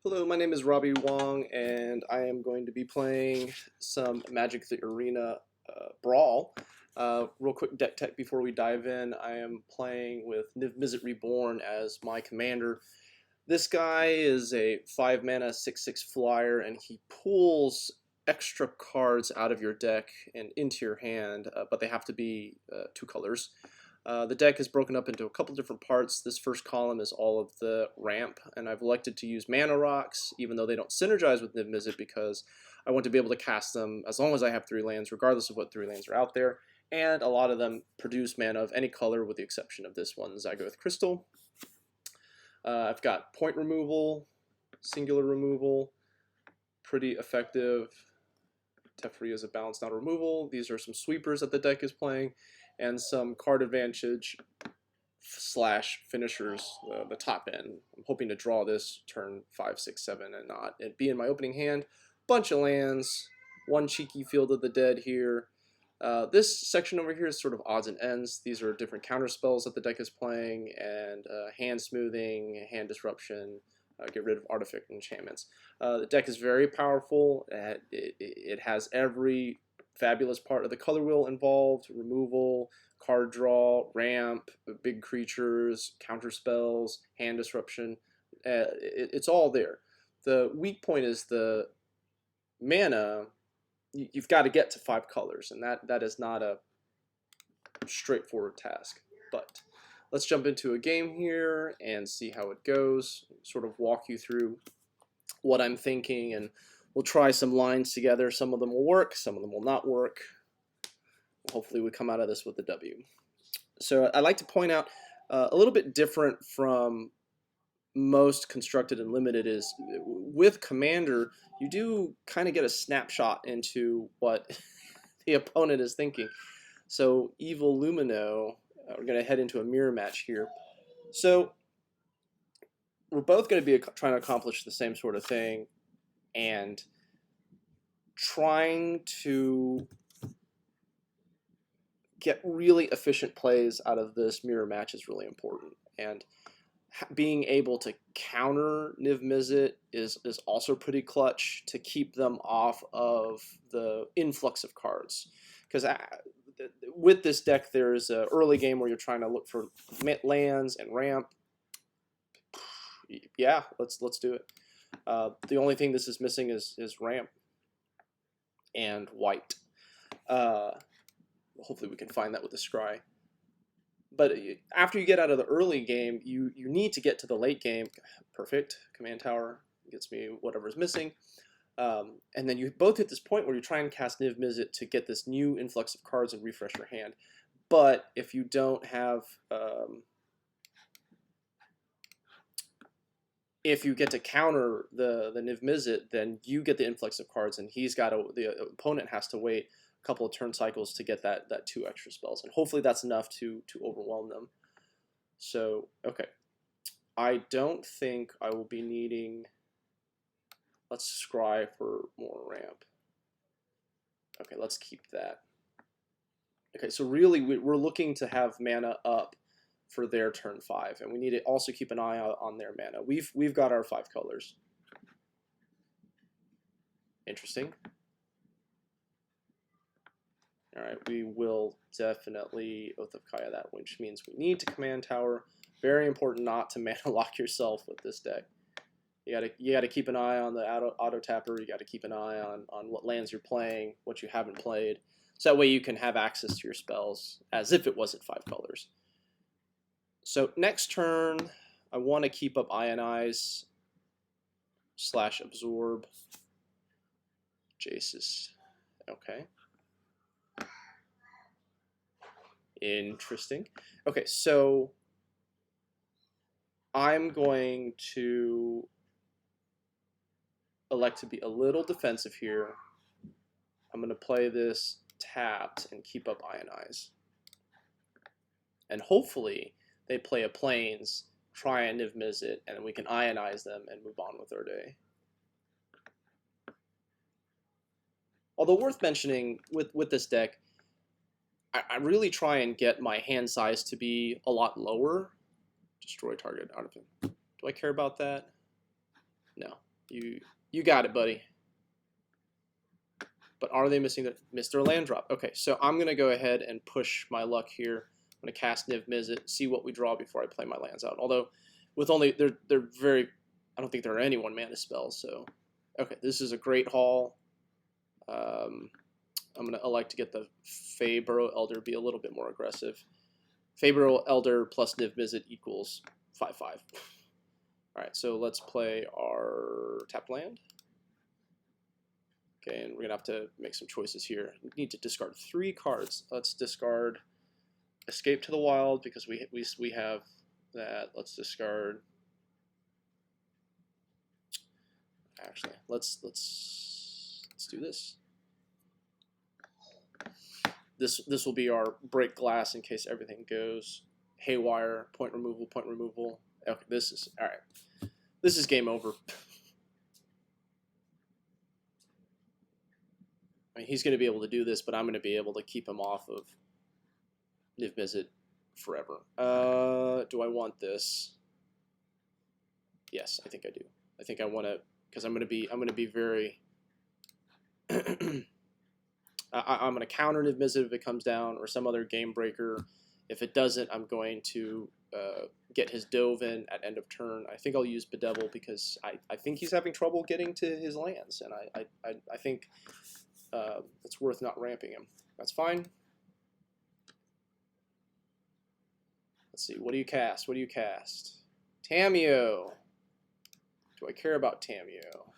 Hello, my name is Robbie Wong, and I am going to be playing some Magic the Arena Brawl. Real quick deck tech before we dive in. I am playing with Niv Mizzet Reborn as my commander. This guy is a 5 mana 6/6 flyer, and he pulls extra cards out of your deck and into your hand, but they have to be 2 colors. The deck is broken up into a couple different parts. This first column is all of the ramp, and I've elected to use mana rocks, even though they don't synergize with Niv Mizzet, because I want to be able to cast them as long as I have 3 lands, regardless of what 3 lands are out there. And a lot of them produce mana of any color, with the exception of this one, Zygoth Crystal. I've got point removal, singular removal, pretty effective. Teferi is a balanced non-removal. These are some sweepers that the deck is playing, and some card advantage / finishers, the top end. I'm hoping to draw this turn 5, 6, 7, and not it be in my opening hand. Bunch of lands, one cheeky Field of the Dead here. This section over here is sort of odds and ends. These are different counter spells that the deck is playing, and hand smoothing, hand disruption, get rid of artifact enchantments. The deck is very powerful. It has every fabulous part of the color wheel involved: removal, card draw, ramp, big creatures, counter spells, hand disruption. It's all there. The weak point is the mana. You've got to get to 5 colors, and that is not a straightforward task. But let's jump into a game here and see how it goes, sort of walk you through what I'm thinking, and we'll try some lines together. Some of them will work, some of them will not work. Hopefully we come out of this with a W. So I'd like to point out a little bit different from most constructed and limited is with Commander, you do kind of get a snapshot into what the opponent is thinking. So Evil Lumino, we're going to head into a mirror match here. So we're both going to be trying to accomplish the same sort of thing, and trying to get really efficient plays out of this mirror match is really important. And being able to counter Niv Mizzet is also pretty clutch to keep them off of the influx of cards. Because with this deck, there's an early game where you're trying to look for lands and ramp. Yeah, let's do it. The only thing this is missing is ramp and white. Hopefully we can find that with the scry. But after you get out of the early game, you need to get to the late game. Perfect. Command tower gets me whatever's missing. And then you both hit this point where you try and cast Niv Mizzet to get this new influx of cards and refresh your hand. But if you don't have... if you get to counter the Niv Mizzet, then you get the influx of cards, and the opponent has to wait a couple of turn cycles to get that 2 extra spells, and hopefully that's enough to overwhelm them. So okay, I don't think I will be needing. Let's scry for more ramp. Okay, let's keep that. Okay, so really we're looking to have mana up for their turn 5, and we need to also keep an eye out on their mana. We've got our 5 colors. Interesting. All right, we will definitely Oath of Kaya that, which means we need to command tower. Very important not to mana lock yourself with this deck. You gotta keep an eye on the auto tapper. You gotta keep an eye on what lands you're playing, what you haven't played, so that way you can have access to your spells as if it wasn't 5 colors. So next turn, I want to keep up Ionize / Absorb. Jace's. Okay. Interesting. Okay, so I'm going to elect to be a little defensive here. I'm going to play this tapped and keep up Ionize. And hopefully they play a Plains, try a Niv Mizzet, and we can Ionize them and move on with our day. Although worth mentioning with this deck, I really try and get my hand size to be a lot lower. Destroy target artifact. Do I care about that? No. You got it, buddy. But are they missing their land drop? Okay, so I'm gonna go ahead and push my luck here. I'm gonna cast Niv Mizzet, see what we draw before I play my lands out. Although, with only they're very, I don't think there are any 1-mana spells. So, okay, this is a great haul. I'm gonna elect to get the Feyburrow Elder, be a little bit more aggressive. Feyburrow Elder plus Niv Mizzet equals 5/5. All right, so let's play our tapped land. Okay, and we're gonna have to make some choices here. We need to discard 3 cards. Let's discard Escape to the Wild because we have that. Let's discard. Actually, let's do this. This will be our break glass in case everything goes haywire. Point removal, point removal. Okay, this is all right. This is game over. I mean, he's going to be able to do this, but I'm going to be able to keep him off of Niv Mizzet forever. Do I want this? Yes, I think I do. I think I want to, because I'm going to be very. I'm going to counter Niv Mizzet if it comes down, or some other game breaker. If it doesn't, I'm going to get his Dove in at end of turn. I think I'll use Bedevil because I think he's having trouble getting to his lands, and I think it's worth not ramping him. That's fine. Let's see. What do you cast? What do you cast? Tamiyo. Do I care about Tamiyo?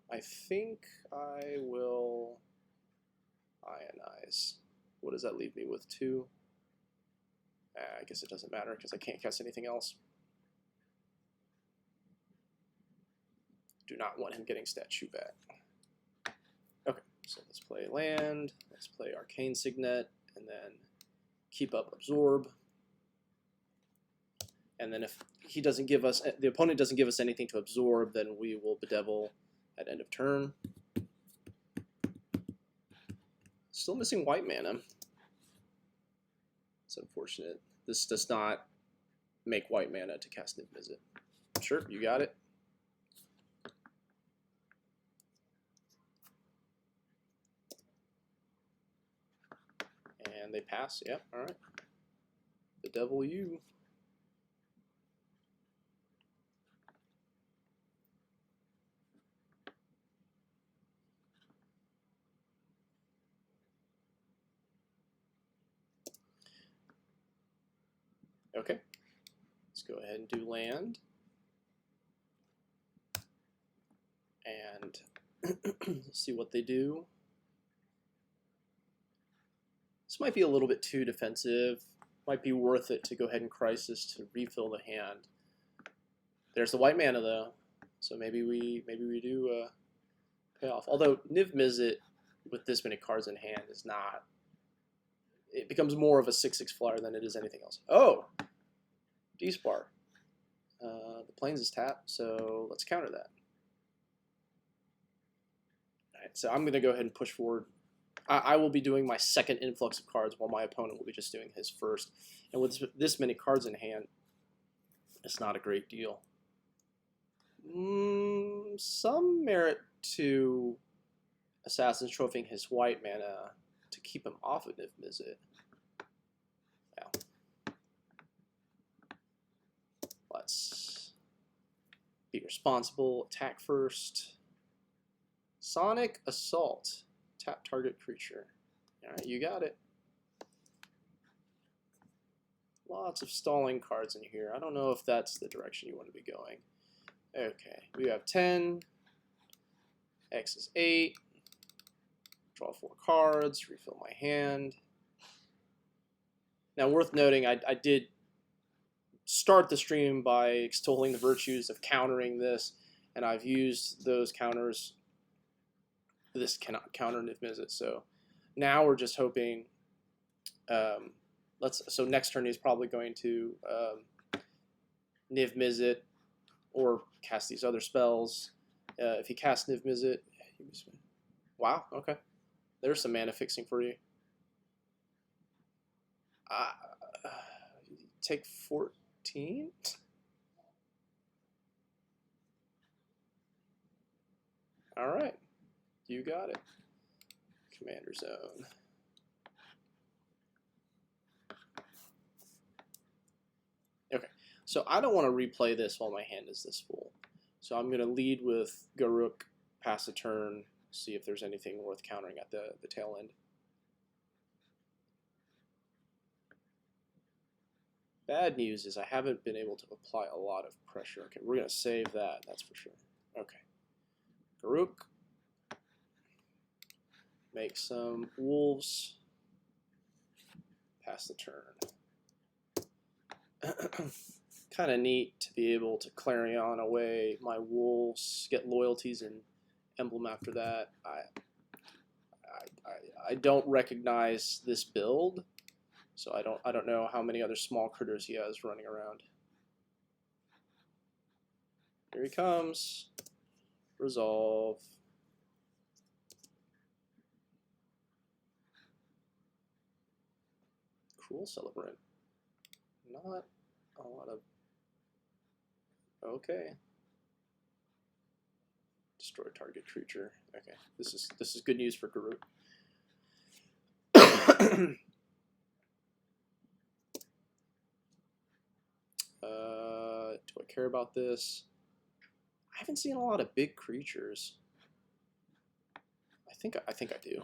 I think I will Ionize. What does that leave me with? 2? I guess it doesn't matter because I can't cast anything else. Do not want him getting statue back. Okay, so let's play land. Let's play Arcane Signet, and then keep up Absorb. And then if he doesn't give us, the opponent doesn't give us anything to absorb, then we will Bedevil at end of turn. Still missing white mana. It's unfortunate. This does not make white mana to cast Niv Mizzet. Sure, you got it. And they pass. Yep, all right. Bedevil you. Okay, let's go ahead and do land. And see what they do. This might be a little bit too defensive. Might be worth it to go ahead and Crisis to refill the hand. There's the white mana though, so maybe we do pay off. Although Niv Mizzet with this many cards in hand is not. It becomes more of a 6/6 flyer than it is anything else. Oh, D-Spar. The Plains is tapped, so let's counter that. All right, so I'm going to go ahead and push forward. I will be doing my second influx of cards while my opponent will be just doing his first. And with this many cards in hand, it's not a great deal. Some merit to Assassin's Trophying his white mana to keep him off of Niv Mizzet. Yeah. Let's be responsible. Attack first. Sonic Assault. Tap target creature. Alright, you got it. Lots of stalling cards in here. I don't know if that's the direction you want to be going. Okay, we have 10. X is 8. Draw 4 cards, refill my hand. Now, worth noting, I did start the stream by extolling the virtues of countering this, and I've used those counters. This cannot counter Niv Mizzet, so now we're just hoping. So next turn he's probably going to Niv Mizzet or cast these other spells. If he casts Niv Mizzet, wow, okay. There's some mana fixing for you. Take 14? All right, you got it. Commander zone. Okay, so I don't want to replay this while my hand is this full. So I'm going to lead with Garruk, pass a turn, see if there's anything worth countering at the tail end. Bad news is I haven't been able to apply a lot of pressure. Okay, we're going to save that, that's for sure. Okay. Garruk. Make some wolves. Pass the turn. Kind of neat to be able to Clarion away my wolves, get loyalties and emblem after that. I don't recognize this build, so I don't know how many other small critters he has running around. Here he comes. Resolve. Cruel Celebrant. Not a lot of. Okay. Destroy target creature. Okay, this is good news for Garruk. Do I care about this? I haven't seen a lot of big creatures. I think I do.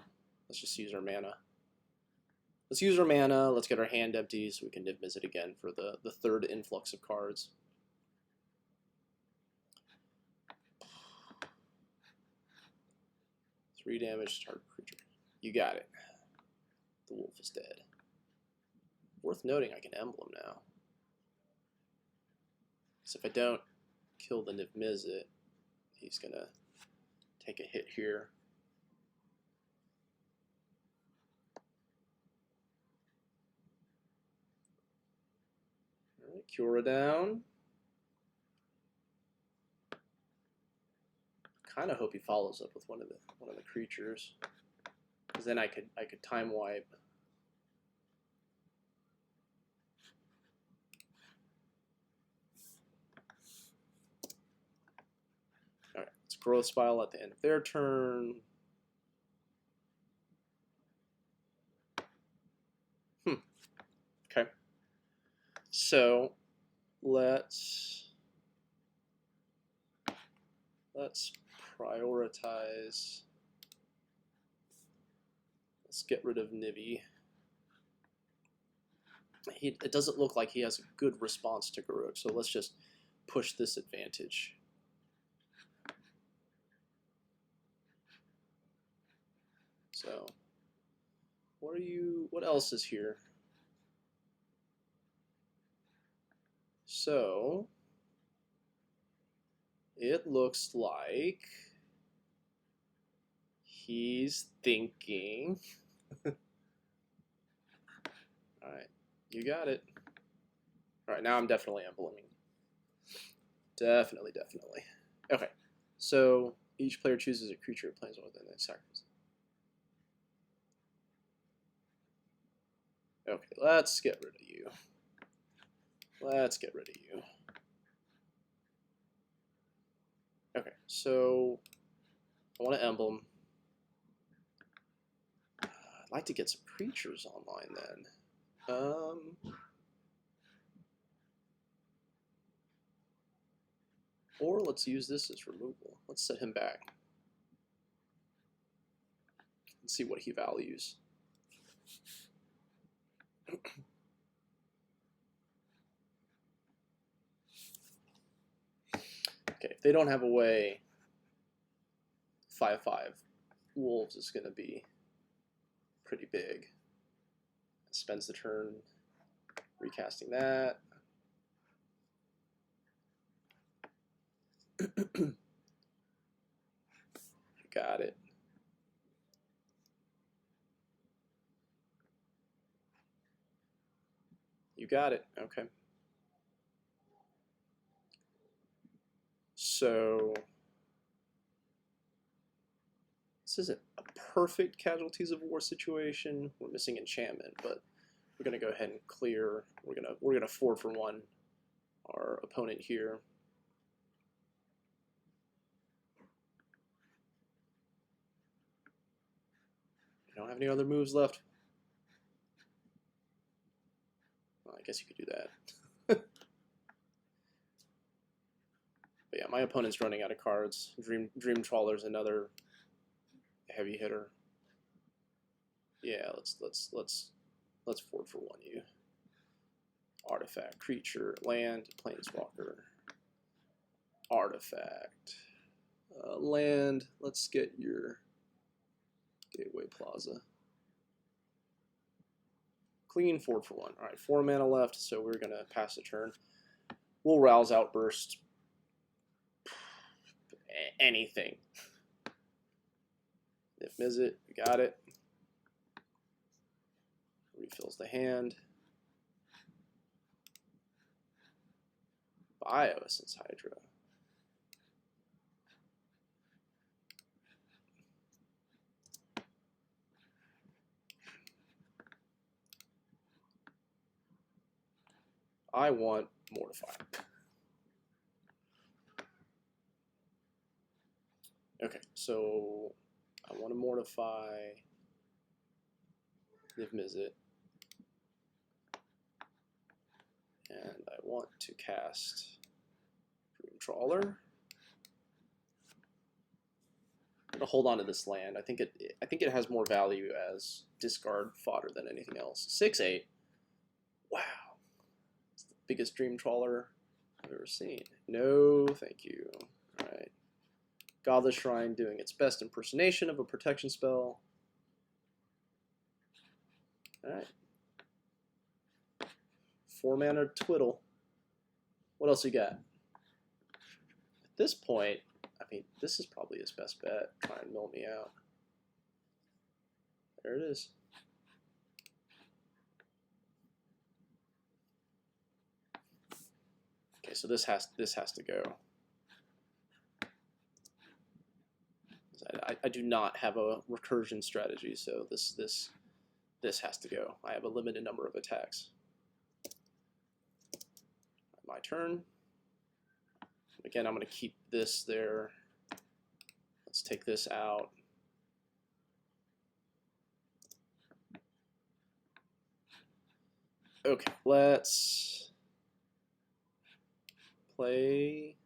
Let's just use our mana. Let's use our mana. Let's get our hand empty so we can Niv Mizzet again for the third influx of cards. Three damage to target creature. You got it. The wolf is dead. Worth noting, I can emblem now. So if I don't kill the Niv Mizzet, he's gonna take a hit here. All right, Cura down. Kind of hope he follows up with one of the creatures, because then I could time wipe. All right, let's Growth Spile at the end of their turn. Okay. So let's prioritize. Let's get rid of Nivi. It doesn't look like he has a good response to Garruk, so let's just push this advantage. So, what else is here? So, it looks like he's thinking. All right, you got it. All right, now I'm definitely embleming. Definitely. Okay, so each player chooses a creature plays within their sacrifice. Okay, let's get rid of you. Let's get rid of you. Okay, so I want to emblem. I'd like to get some creatures online then. Or let's use this as removal. Let's set him back. Let's see what he values. Okay, if they don't have a way, 5/5 wolves is going to be pretty big. Spends the turn recasting that. Got it. You got it. Okay. So this isn't a perfect casualties of war situation. We're missing enchantment, but we're gonna go ahead and clear. We're gonna 4-for-1 our opponent here. don't have any other moves left. Well, I guess you could do that. But yeah, my opponent's running out of cards. Dream Trawler's another heavy hitter. Yeah, let's 4-for-1 you. Artifact, creature, land, planeswalker. Artifact, land. Let's get your Gateway Plaza. Clean 4-for-1. All right, 4 mana left, so we're gonna pass the turn. We'll Rouse Outburst. Anything. If Mizzet, we got it. Refills the hand. Bioessence Hydra. I want Mortify. Okay, so I want to Mortify Niv Mizzet. And I want to cast Dream Trawler. I'm gonna hold on to this land. I think it has more value as discard fodder than anything else. 6/8. Wow. It's the biggest Dream Trawler I've ever seen. No, thank you. Alright. Godless Shrine doing its best impersonation of a protection spell. Alright. 4 mana Twiddle. What else you got? At this point, I mean, this is probably his best bet. Try and mill me out. There it is. Okay, so this has to go. I do not have a recursion strategy, so this has to go. I have a limited number of attacks. My turn. Again, I'm going to keep this there. Let's take this out. Okay, let's play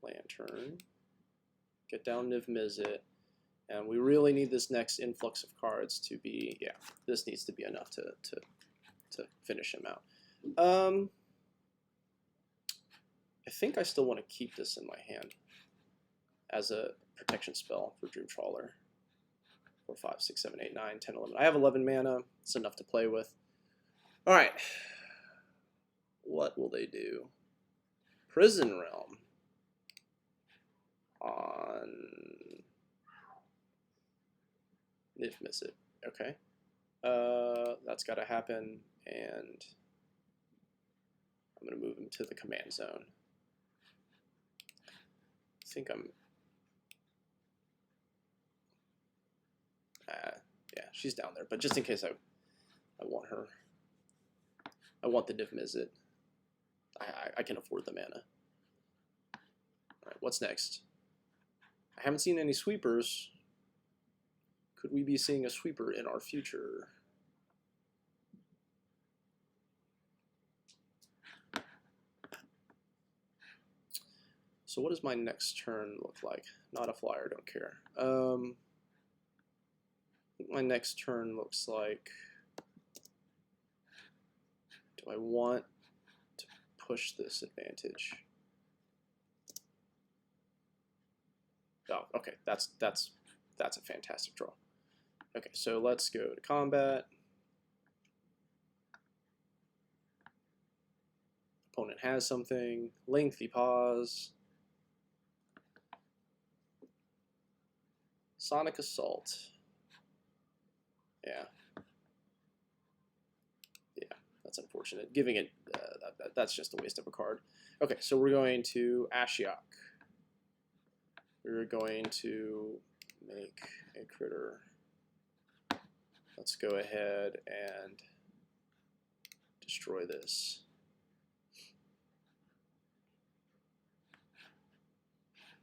Lantern, get down Niv Mizzet, and we really need this next influx of cards to be, yeah, this needs to be enough to finish him out. I think I still want to keep this in my hand as a protection spell for Dream Trawler. 4, 5, 6, 7, 8, 9, 10, 11. I have 11 mana. It's enough to play with. All right. What will they do? Prison Realm on Niv Mizzet. Okay. That's got to happen, and I'm going to move him to the command zone. I think I'm... yeah, she's down there, but just in case I want her. I want the Niv Mizzet. I can afford the mana. Alright, what's next? I haven't seen any sweepers. Could we be seeing a sweeper in our future? So what does my next turn look like? Not a flyer, don't care. I think my next turn looks like... Do I want to push this advantage? Oh, okay, that's a fantastic draw. Okay, so let's go to combat. Opponent has something. Lengthy pause. Sonic Assault. Yeah. Yeah, that's unfortunate. Giving it, that's just a waste of a card. Okay, so we're going to Ashiok. We're going to make a critter. Let's go ahead and destroy this.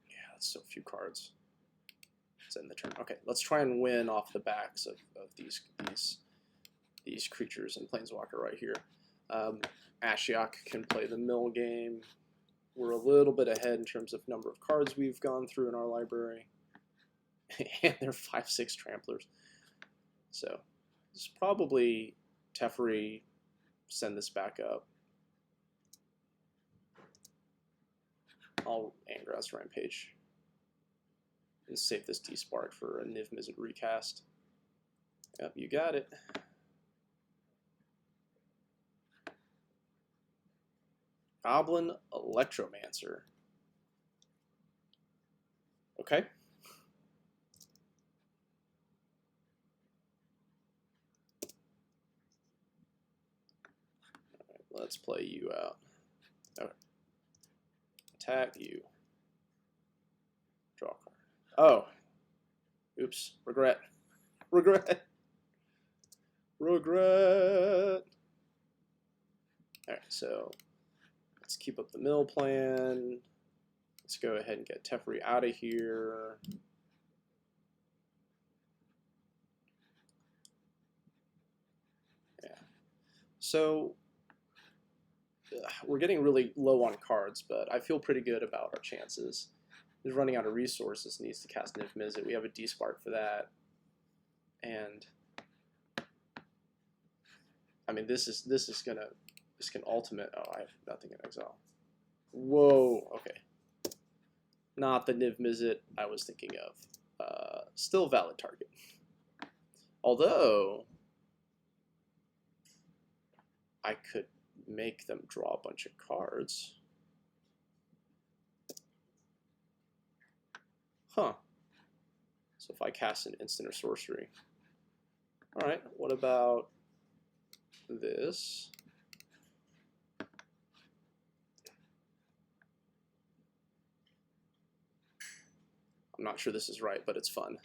Yeah, that's so few cards. end the turn. Okay, let's try and win off the backs of these creatures and Planeswalker right here. Ashiok can play the mill game. We're a little bit ahead in terms of number of cards we've gone through in our library. And they're 5/6 tramplers. So it's probably Teferi, send this back up. I'll Angra's Rampage and save this D-Spark for a Niv Mizzet recast. Yep, you got it. Goblin Electromancer. Okay. Alright, let's play you out. Okay. Attack you. Draw a card. Oh. Oops. Regret. Regret. Regret. Alright, so let's keep up the mill plan. Let's go ahead and get Teferi out of here. Yeah. So we're getting really low on cards, but I feel pretty good about our chances. He's running out of resources, needs to cast Niv Mizzet. We have a D-Spark for that. And I mean, this can ultimate. Oh, I have nothing in exile. Whoa, okay. Not the Niv Mizzet I was thinking of. Still valid target. Although I could make them draw a bunch of cards. Huh. So if I cast an instant or sorcery. Alright, what about this? I'm not sure this is right, but it's fun.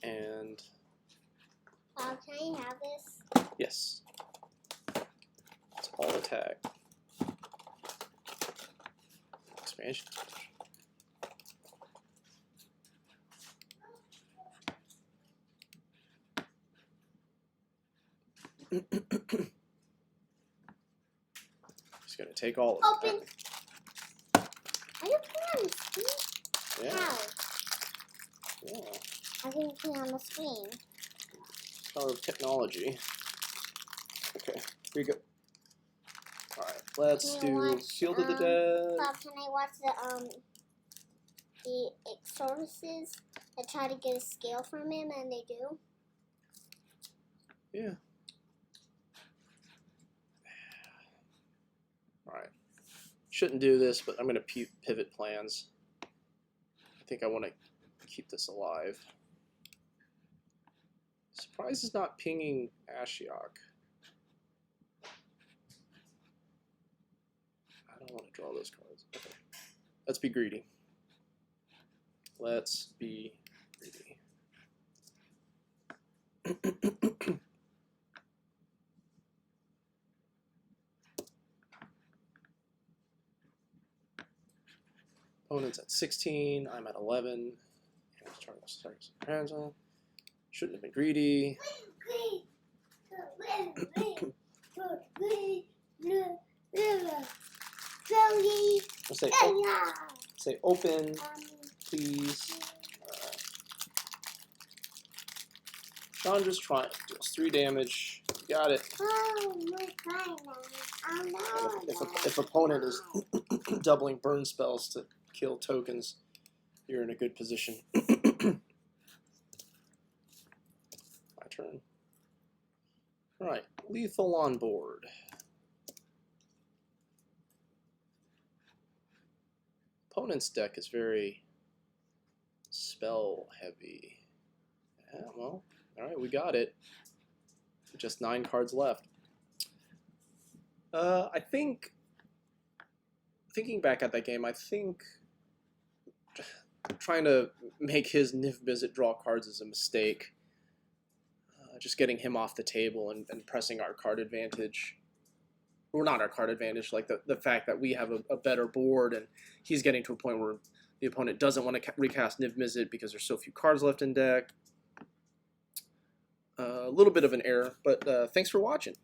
And can I have this? yes, it's all attack. Expansion. Just gonna take all of Open. Are you putting on the screen? Yeah. How? Yeah. I think put on the screen. Power of technology. Okay, here we go. Alright, let's Can I do watch, Field of the Dead. Bob, can I watch the exorcists that try to get a scale from him and they do? Yeah. Alright. Shouldn't do this, but I'm going to pivot plans. I think I want to keep this alive. Surprise is not pinging Ashiok. I don't want to draw those cards. Okay. Let's be greedy. Let's be greedy. Opponent's at 16. I'm at 11. Shouldn't have been greedy. Say open, please. Chandra's Triumph deals 3 damage. You got it. If opponent is doubling burn spells to kill tokens, you're in a good position. My turn. Alright, lethal on board. Opponent's deck is very spell heavy. Yeah, well, alright, we got it. Just 9 cards left. I think, thinking back at that game, I think trying to make his Niv Mizzet draw cards is a mistake. just getting him off the table and pressing our card advantage. Or not our card advantage, like the fact that we have a better board, and he's getting to a point where the opponent doesn't want to recast Niv Mizzet because there's so few cards left in deck. A little bit of an error, but thanks for watching.